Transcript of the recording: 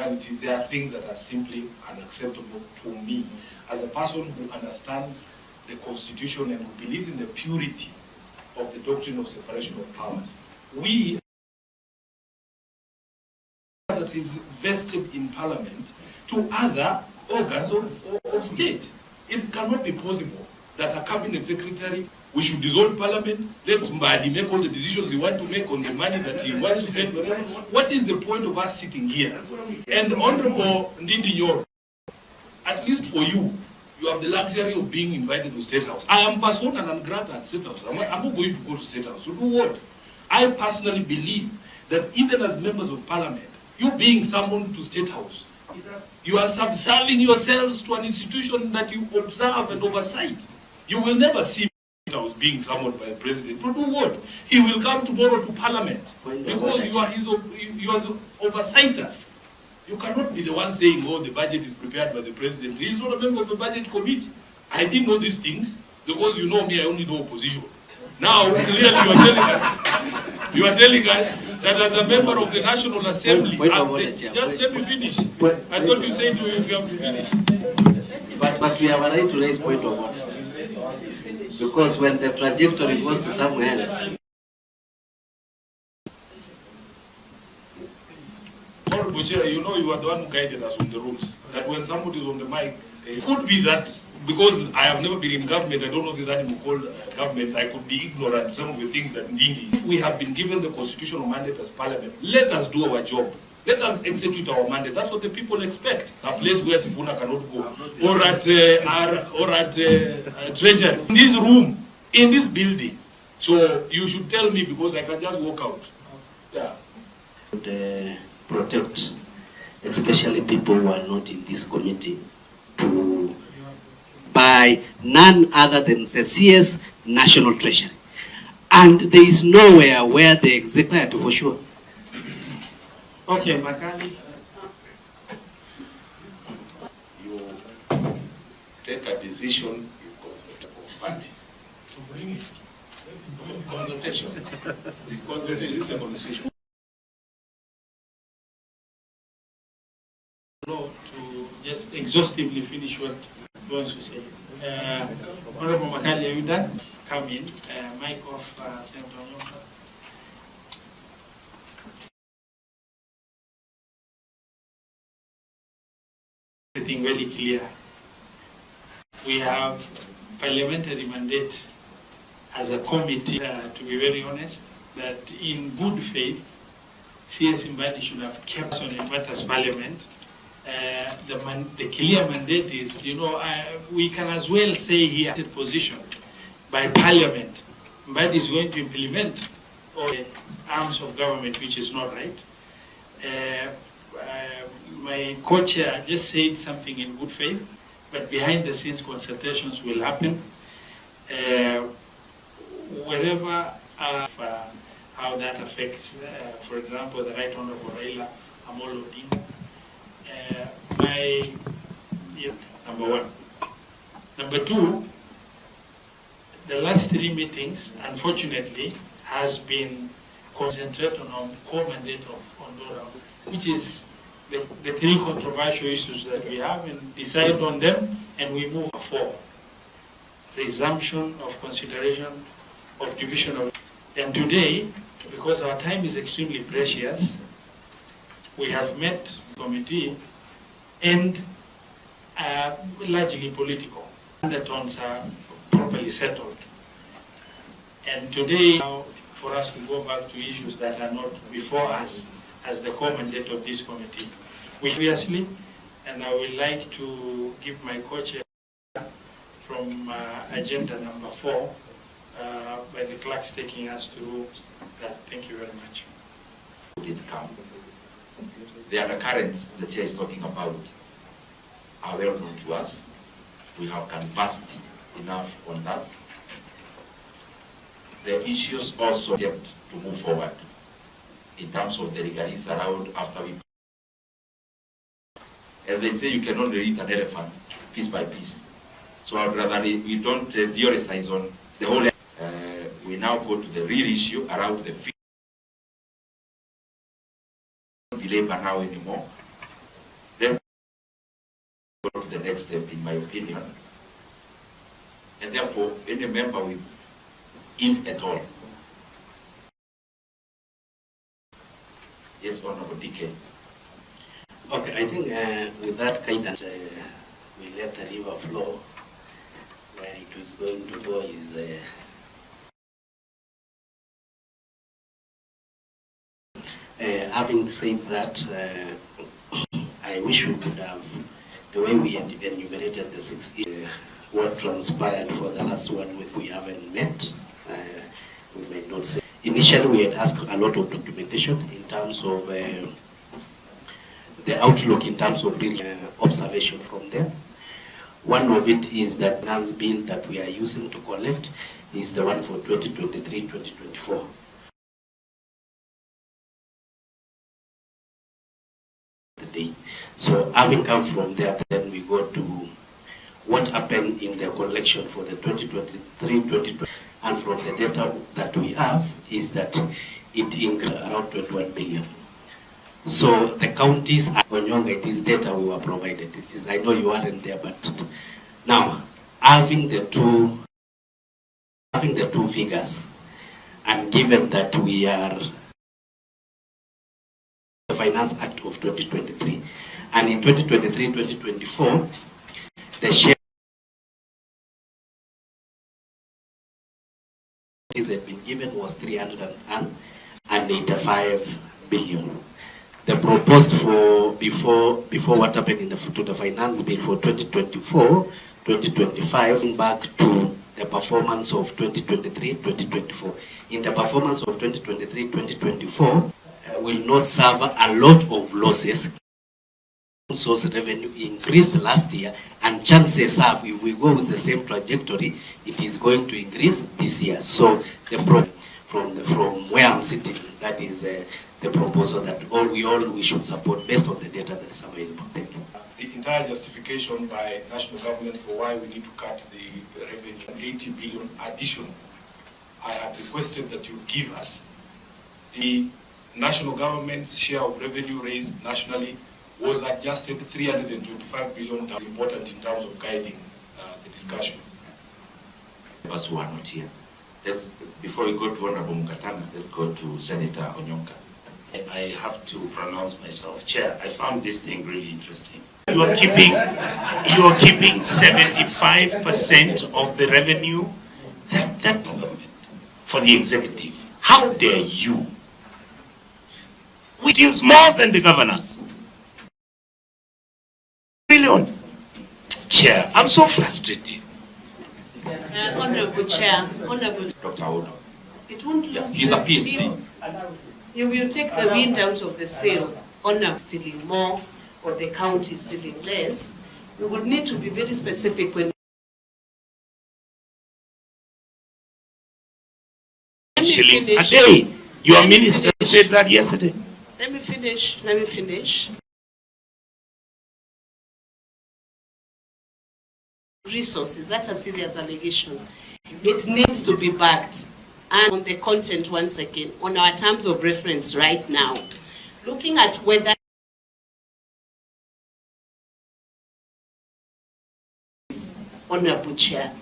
practicality, there are things that are simply unacceptable to me as a person who understands the Constitution and who believes in the purity of the doctrine of separation of powers. We that is vested in Parliament to other organs of state. It cannot be possible that a cabinet secretary, we should dissolve Parliament, let Mbadi make all the decisions he wants to make on the money that he wants to send. What is the point of us sitting here? And Honorable Ndidi, at least for you, you have the luxury of being invited to State House. I am person and I'm granted at State House. I'm not going to go to State House. To do what? I personally believe that even as members of Parliament, you being summoned to State House, you are subserving yourselves to an institution that you observe and oversight. You will never see State House being summoned by the President. To do what? He will come tomorrow to Parliament because you are his oversights. You cannot be the one saying, oh, the budget is prepared by the President. He is not a member of the budget committee. I didn't know these things because you know me, I only know opposition. Now, clearly you are telling us that as a member of the National Assembly, just let me finish. I thought you said you have to finish. But we have a right to raise point of order. Because when the trajectory goes to somewhere else. Honorable Chair, you know you are the one who guided us on the rules. That when somebody is on the mic, it could be that because I have never been in government, I don't know this animal called government, I could be ignorant of some of the things that Ndindi is. We have been given the constitutional mandate as Parliament. Let us do our job. Let us execute our mandate. That's what the people expect. A place where Sifuna cannot go. Or at treasury. In this room, in this building. So you should tell me because I can just walk out. Yeah. Protect, especially people who are not in this committee, to by none other than the CS National Treasury. And there is nowhere where the executive for sure. Okay, Makali. You take a decision because of money. Consultation. Consultation is a conversation. To just exhaustively finish what he wants to say. Honorable Makali, are you done? Come in. Mic off, Sen Sifuna. Everything very clear. We have parliamentary mandate as a committee, to be very honest, that in good faith, CS Mbadi should have kept on in matters Parliament. The clear mandate is, we can as well say here, position by Parliament. Mbadi is going to implement all the arms of government, which is not right. My co-chair just said something in good faith, but behind the scenes consultations will happen. Wherever, how that affects, for example, the Right Honorable Raila Amolo Odinga. Number one. Number two, the last 3 meetings, unfortunately, has been concentrated on core mandate of Ondora, which is the 3 controversial issues that we have, and decide on them, and we move forward. Resumption of consideration of division of. And today, because our time is extremely precious, we have met committee and largely political. Undertones are properly settled. And today, for us to go back to issues that are not before us as the core mandate of this committee. Obviously, and I would like to give my co-chair from agenda number 4 by the clerks taking us through that. Thank you very much. Did come. The undercurrents the chair is talking about are well known to us. We have canvassed enough on that. The issues also attempt to move forward in terms of the legalities around after we. As they say, you can only eat an elephant piece by piece. So I'd rather we don't theorize on the whole. We now go to the real issue around the fee. Belabor now anymore. to the next step, in my opinion. And therefore, any member with, if at all. Yes, Honorable DK. Okay, I think with that guidance, we let the river flow. Where it is going to go is having said that, I wish we could have, the way we enumerated the 6 issues, what transpired for the last 1 week we haven't met. We may not say. Initially we had asked a lot of documentation in terms of the outlook, in terms of real observation from them. One of it is that finance bill that we are using to collect is the one for 2023-2024. So having come from there, then we go to what happened in the collection for the 2023-2024, and from the data that we have is that it increased around 21 billion. So the counties, Unaongea, this data we were provided. It is, I know you aren't there, but now having the two figures, and given that we are the Finance Act of 2023, and in 2023-2024, the share that had been given was 385 billion. The proposed for before what happened in the to the finance bill for 2024-2025 back to the performance of 2023-2024. In the performance of 2023-2024 will not suffer a lot of losses. Source revenue increased last year, and chances are, if we go with the same trajectory, it is going to increase this year. So the from where I'm sitting, that is the proposal that we should support based on the data that is available. Thank you. The entire justification by national government for why we need to cut the revenue, 80 billion additional. I have requested that you give us the national government's share of revenue raised nationally was adjusted 325 billion. That's important in terms of guiding the discussion. Us who are not here. Before we go to Honorable Mukatana, let's go to Senator Onyonka. I have to pronounce myself chair. I found this thing really interesting. You are keeping 75% of the revenue that government for the executive. How dare you? Which deals more than the governors. Billion. Chair, I'm so frustrated. Honorable Chair, Honorable Dr. Odo. It won't lose He's a the PhD. steam. You will take the wind out of the sail. Honor stealing more, or the county stealing less. We would need to be very specific when. Shillings a day. Your minister said that yesterday. Let me finish. Resources, that's a serious allegation. It needs to be backed. And on the content, once again, on our terms of reference right now, looking at whether Honorable Chair,